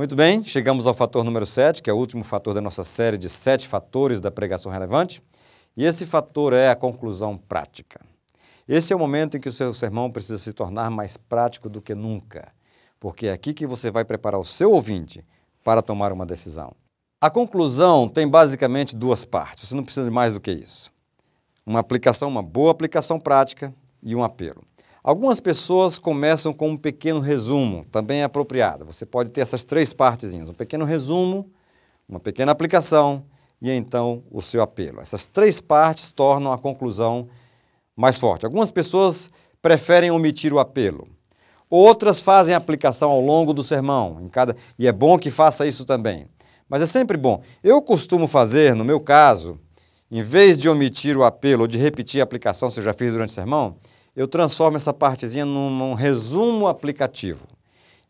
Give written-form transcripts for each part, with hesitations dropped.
Muito bem, chegamos ao fator número 7, que é o último fator da nossa série de 7 fatores da pregação relevante. E esse fator é a conclusão prática. Esse é o momento em que o seu sermão precisa se tornar mais prático do que nunca, porque é aqui que você vai preparar o seu ouvinte para tomar uma decisão. A conclusão tem basicamente duas partes, você não precisa de mais do que isso. Uma boa aplicação prática e um apelo. Algumas pessoas começam com um pequeno resumo, também é apropriado. Você pode ter essas 3 partezinhas, um pequeno resumo, uma pequena aplicação e então o seu apelo. Essas 3 partes tornam a conclusão mais forte. Algumas pessoas preferem omitir o apelo. Outras fazem a aplicação ao longo do sermão, e é bom que faça isso também. Mas é sempre bom. Eu costumo fazer, no meu caso, em vez de omitir o apelo ou de repetir a aplicação, se eu já fiz durante o sermão, eu transformo essa partezinha num resumo aplicativo.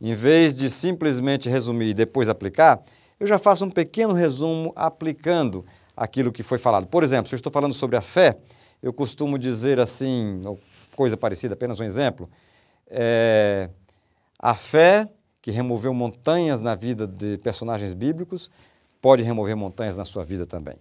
Em vez de simplesmente resumir e depois aplicar, eu já faço um pequeno resumo aplicando aquilo que foi falado. Por exemplo, se eu estou falando sobre a fé, eu costumo dizer assim, coisa parecida, apenas um exemplo, a fé que removeu montanhas na vida de personagens bíblicos pode remover montanhas na sua vida também.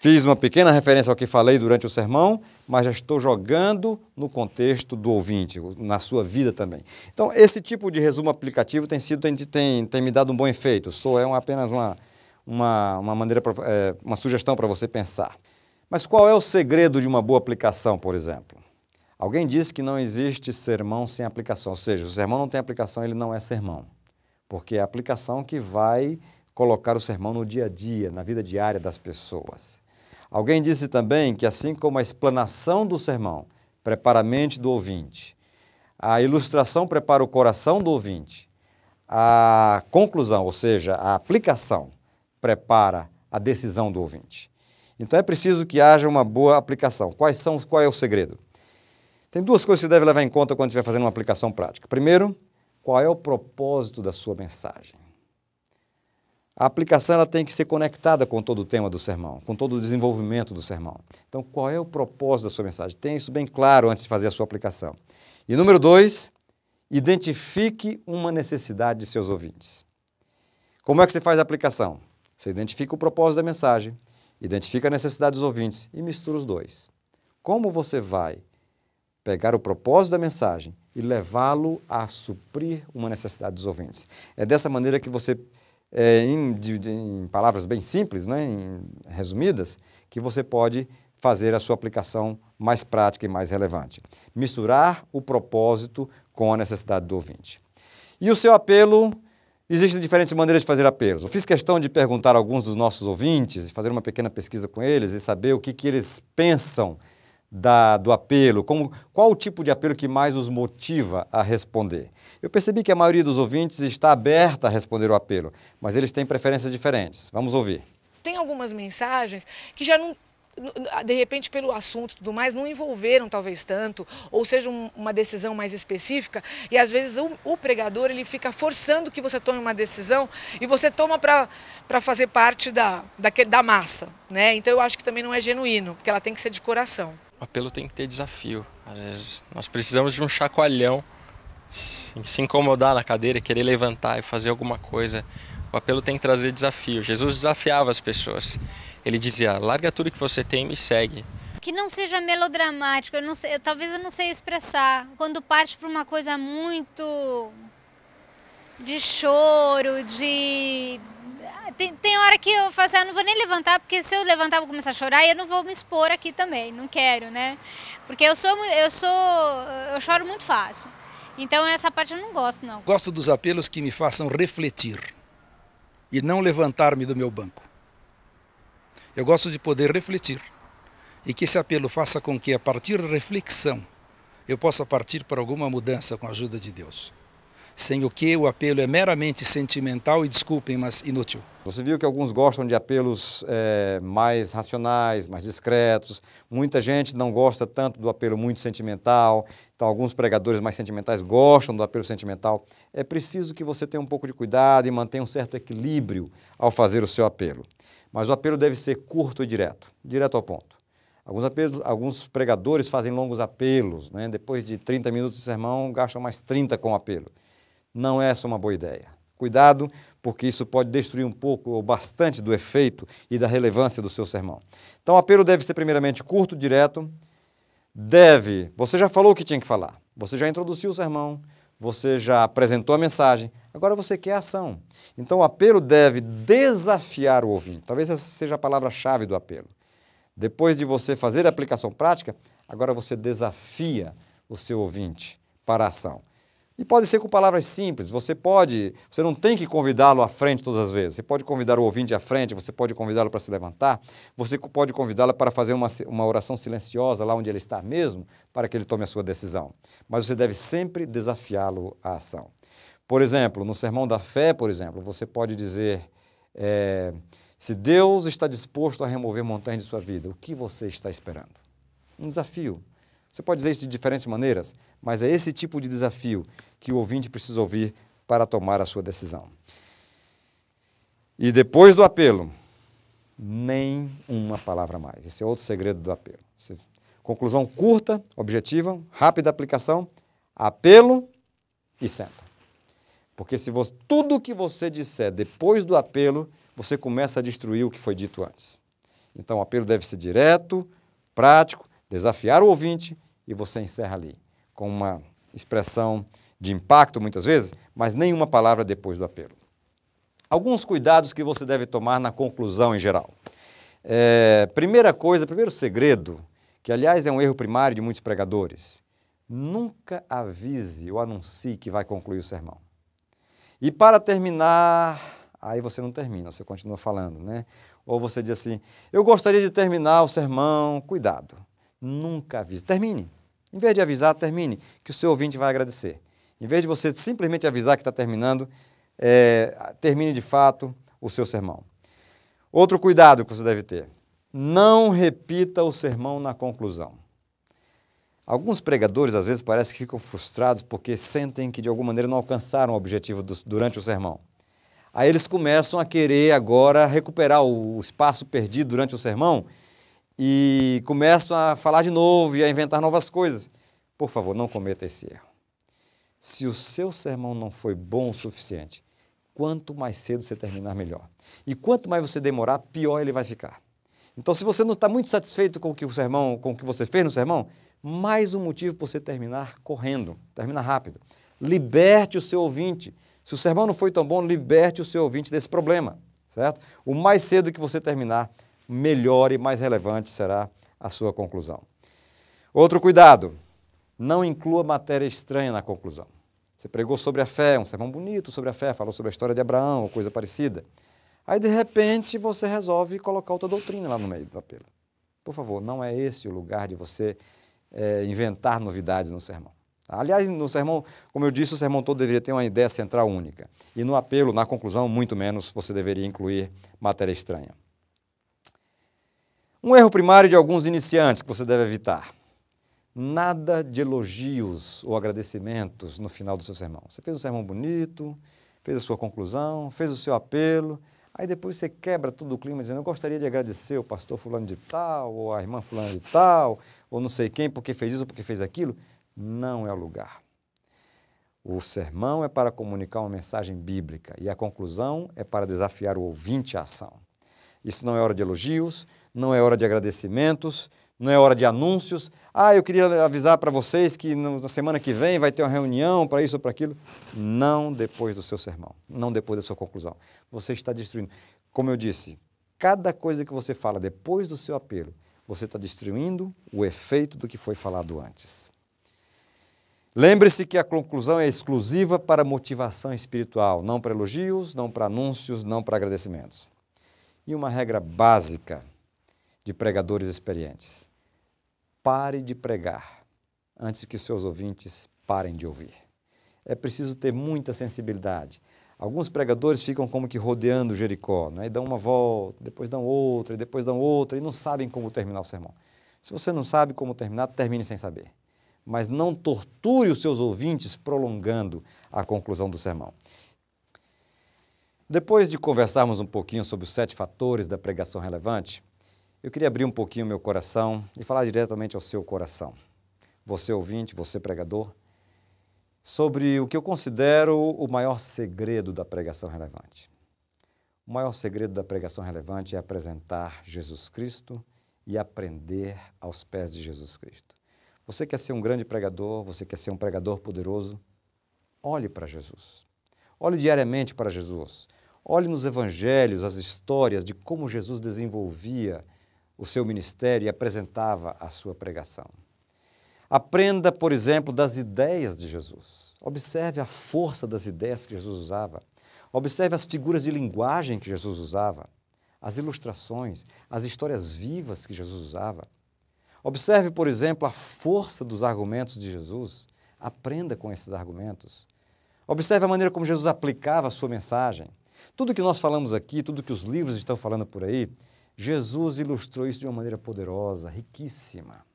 Fiz uma pequena referência ao que falei durante o sermão, mas já estou jogando no contexto do ouvinte, na sua vida também. Então, esse tipo de resumo aplicativo tem me dado um bom efeito. Apenas uma sugestão para você pensar. Mas qual é o segredo de uma boa aplicação, por exemplo? Alguém disse que não existe sermão sem aplicação, ou seja, se o sermão não tem aplicação, ele não é sermão, porque é a aplicação que vai colocar o sermão no dia a dia, na vida diária das pessoas. Alguém disse também que assim como a explanação do sermão prepara a mente do ouvinte, a ilustração prepara o coração do ouvinte, a conclusão, ou seja, a aplicação, prepara a decisão do ouvinte. Então é preciso que haja uma boa aplicação. Qual é o segredo? Tem 2 coisas que você deve levar em conta quando estiver fazendo uma aplicação prática. Primeiro, qual é o propósito da sua mensagem? A aplicação ela tem que ser conectada com todo o tema do sermão, com todo o desenvolvimento do sermão. Então, qual é o propósito da sua mensagem? Tenha isso bem claro antes de fazer a sua aplicação. E número 2, identifique uma necessidade de seus ouvintes. Como é que você faz a aplicação? Você identifica o propósito da mensagem, identifica a necessidade dos ouvintes e mistura os 2. Como você vai pegar o propósito da mensagem e levá-lo a suprir uma necessidade dos ouvintes? É dessa maneira que você, em palavras bem simples, né, resumidas, que você pode fazer a sua aplicação mais prática e mais relevante. Misturar o propósito com a necessidade do ouvinte. E o seu apelo, existem diferentes maneiras de fazer apelos. Eu fiz questão de perguntar a alguns dos nossos ouvintes, fazer uma pequena pesquisa com eles e saber o que eles pensam do apelo, qual o tipo de apelo que mais os motiva a responder. Eu percebi que a maioria dos ouvintes está aberta a responder o apelo, mas eles têm preferências diferentes. Vamos ouvir. Tem algumas mensagens que já não, de repente pelo assunto e tudo mais, não envolveram talvez tanto, ou seja uma decisão mais específica, e às vezes o pregador ele fica forçando que você tome uma decisão e você toma para fazer parte da massa, né? Então eu acho que também não é genuíno, porque ela tem que ser de coração. O apelo tem que ter desafio. Às vezes nós precisamos de um chacoalhão, se incomodar na cadeira, querer levantar e fazer alguma coisa. O apelo tem que trazer desafio. Jesus desafiava as pessoas. Ele dizia, larga tudo que você tem e me segue. Que não seja melodramático, talvez eu não sei expressar. Quando parte para uma coisa muito de choro, Tem hora que eu falo assim, eu não vou nem levantar, porque se eu levantar eu vou começar a chorar e eu não vou me expor aqui também, não quero, né? Porque eu choro muito fácil. Então essa parte eu não gosto, não. Gosto dos apelos que me façam refletir e não levantar-me do meu banco. Eu gosto de poder refletir e que esse apelo faça com que a partir da reflexão eu possa partir para alguma mudança com a ajuda de Deus. Sem o que o apelo é meramente sentimental e, desculpem, mas inútil. Você viu que alguns gostam de apelos mais racionais, mais discretos. Muita gente não gosta tanto do apelo muito sentimental. Então, alguns pregadores mais sentimentais gostam do apelo sentimental. É preciso que você tenha um pouco de cuidado e mantenha um certo equilíbrio ao fazer o seu apelo. Mas o apelo deve ser curto e direto ao ponto. Alguns pregadores fazem longos apelos, né? Depois de 30 minutos de sermão, gastam mais 30 com o apelo. Não é essa uma boa ideia. Cuidado, porque isso pode destruir um pouco ou bastante do efeito e da relevância do seu sermão. Então, o apelo deve ser primeiramente curto, direto. Você já falou o que tinha que falar, você já introduziu o sermão, você já apresentou a mensagem, agora você quer ação. Então, o apelo deve desafiar o ouvinte. Talvez essa seja a palavra-chave do apelo. Depois de você fazer a aplicação prática, agora você desafia o seu ouvinte para a ação. E pode ser com palavras simples, você não tem que convidá-lo à frente todas as vezes, você pode convidar o ouvinte à frente, você pode convidá-lo para se levantar, você pode convidá-lo para fazer uma oração silenciosa lá onde ele está mesmo, para que ele tome a sua decisão. Mas você deve sempre desafiá-lo à ação. Por exemplo, no Sermão da Fé, você pode dizer, se Deus está disposto a remover montanhas de sua vida, o que você está esperando? Um desafio. Você pode dizer isso de diferentes maneiras, mas é esse tipo de desafio que o ouvinte precisa ouvir para tomar a sua decisão. E depois do apelo, nem uma palavra mais. Esse é outro segredo do apelo. Conclusão curta, objetiva, rápida aplicação, apelo e senta. Porque tudo o que você disser depois do apelo, você começa a destruir o que foi dito antes. Então o apelo deve ser direto, prático, desafiar o ouvinte e você encerra ali, com uma expressão de impacto muitas vezes, mas nenhuma palavra depois do apelo. Alguns cuidados que você deve tomar na conclusão em geral. Primeiro segredo, que aliás é um erro primário de muitos pregadores, nunca avise ou anuncie que vai concluir o sermão. E para terminar, aí você não termina, você continua falando, né? Ou você diz assim, eu gostaria de terminar o sermão, cuidado. Nunca avise. Termine. Em vez de avisar, termine, que o seu ouvinte vai agradecer. Em vez de você simplesmente avisar que está terminando, termine de fato o seu sermão. Outro cuidado que você deve ter, não repita o sermão na conclusão. Alguns pregadores, às vezes, parece que ficam frustrados porque sentem que, de alguma maneira, não alcançaram o objetivo durante o sermão. Aí eles começam a querer agora recuperar o espaço perdido durante o sermão e começam a falar de novo e a inventar novas coisas. Por favor, não cometa esse erro. Se o seu sermão não foi bom o suficiente, quanto mais cedo você terminar, melhor. E quanto mais você demorar, pior ele vai ficar. Então, se você não está muito satisfeito com o que você fez no sermão, mais um motivo para você terminar correndo, termina rápido. Liberte o seu ouvinte. Se o sermão não foi tão bom, liberte o seu ouvinte desse problema, certo? O mais cedo que você terminar, melhor e mais relevante será a sua conclusão. Outro cuidado, não inclua matéria estranha na conclusão. Você pregou sobre a fé, um sermão bonito sobre a fé, falou sobre a história de Abraão ou coisa parecida. Aí, de repente, você resolve colocar outra doutrina lá no meio do apelo. Por favor, não é esse o lugar de você inventar novidades no sermão. Aliás, no sermão, como eu disse, o sermão todo deveria ter uma ideia central única. E no apelo, na conclusão, muito menos você deveria incluir matéria estranha. Um erro primário de alguns iniciantes que você deve evitar. Nada de elogios ou agradecimentos no final do seu sermão. Você fez um sermão bonito, fez a sua conclusão, fez o seu apelo, aí depois você quebra todo o clima dizendo, eu gostaria de agradecer o pastor fulano de tal, ou a irmã fulana de tal, ou não sei quem, porque fez isso ou porque fez aquilo. Não é o lugar. O sermão é para comunicar uma mensagem bíblica e a conclusão é para desafiar o ouvinte à ação. Isso não é hora de elogios, não é hora de agradecimentos, não é hora de anúncios. Eu queria avisar para vocês que na semana que vem vai ter uma reunião para isso ou para aquilo. Não depois do seu sermão, não depois da sua conclusão. Você está destruindo. Como eu disse, cada coisa que você fala depois do seu apelo, você está destruindo o efeito do que foi falado antes. Lembre-se que a conclusão é exclusiva para motivação espiritual, não para elogios, não para anúncios, não para agradecimentos. E uma regra básica de pregadores experientes. Pare de pregar antes que os seus ouvintes parem de ouvir. É preciso ter muita sensibilidade. Alguns pregadores ficam como que rodeando Jericó, né? E dão uma volta, depois dão outra, e depois dão outra, e não sabem como terminar o sermão. Se você não sabe como terminar, termine sem saber. Mas não torture os seus ouvintes prolongando a conclusão do sermão. Depois de conversarmos um pouquinho sobre os 7 fatores da pregação relevante, eu queria abrir um pouquinho o meu coração e falar diretamente ao seu coração. Você ouvinte, você pregador, sobre o que eu considero o maior segredo da pregação relevante. O maior segredo da pregação relevante é apresentar Jesus Cristo e aprender aos pés de Jesus Cristo. Você quer ser um grande pregador, você quer ser um pregador poderoso? Olhe para Jesus. Olhe diariamente para Jesus. Olhe nos evangelhos as histórias de como Jesus desenvolvia o seu ministério e apresentava a sua pregação. Aprenda, por exemplo, das ideias de Jesus. Observe a força das ideias que Jesus usava. Observe as figuras de linguagem que Jesus usava, as ilustrações, as histórias vivas que Jesus usava. Observe, por exemplo, a força dos argumentos de Jesus. Aprenda com esses argumentos. Observe a maneira como Jesus aplicava a sua mensagem. Tudo que nós falamos aqui, tudo que os livros estão falando por aí, Jesus ilustrou isso de uma maneira poderosa, riquíssima.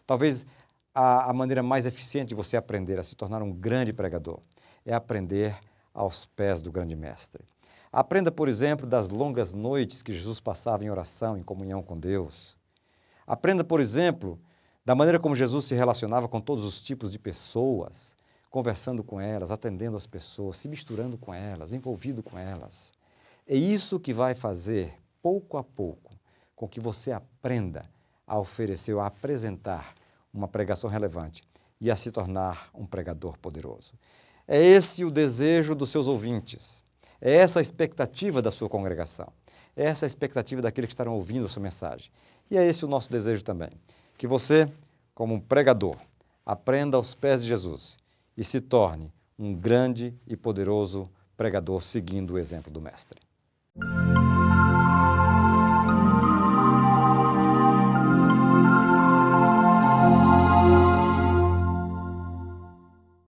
Talvez a maneira mais eficiente de você aprender a se tornar um grande pregador é aprender aos pés do grande mestre. Aprenda, por exemplo, das longas noites que Jesus passava em oração, em comunhão com Deus. Aprenda, por exemplo, da maneira como Jesus se relacionava com todos os tipos de pessoas, conversando com elas, atendendo as pessoas, se misturando com elas, envolvido com elas. É isso que vai fazer, pouco a pouco, com que você aprenda a oferecer ou a apresentar uma pregação relevante e a se tornar um pregador poderoso. É esse o desejo dos seus ouvintes, é essa a expectativa da sua congregação, é essa a expectativa daqueles que estarão ouvindo a sua mensagem. E é esse o nosso desejo também, que você, como um pregador, aprenda aos pés de Jesus e se torne um grande e poderoso pregador seguindo o exemplo do Mestre.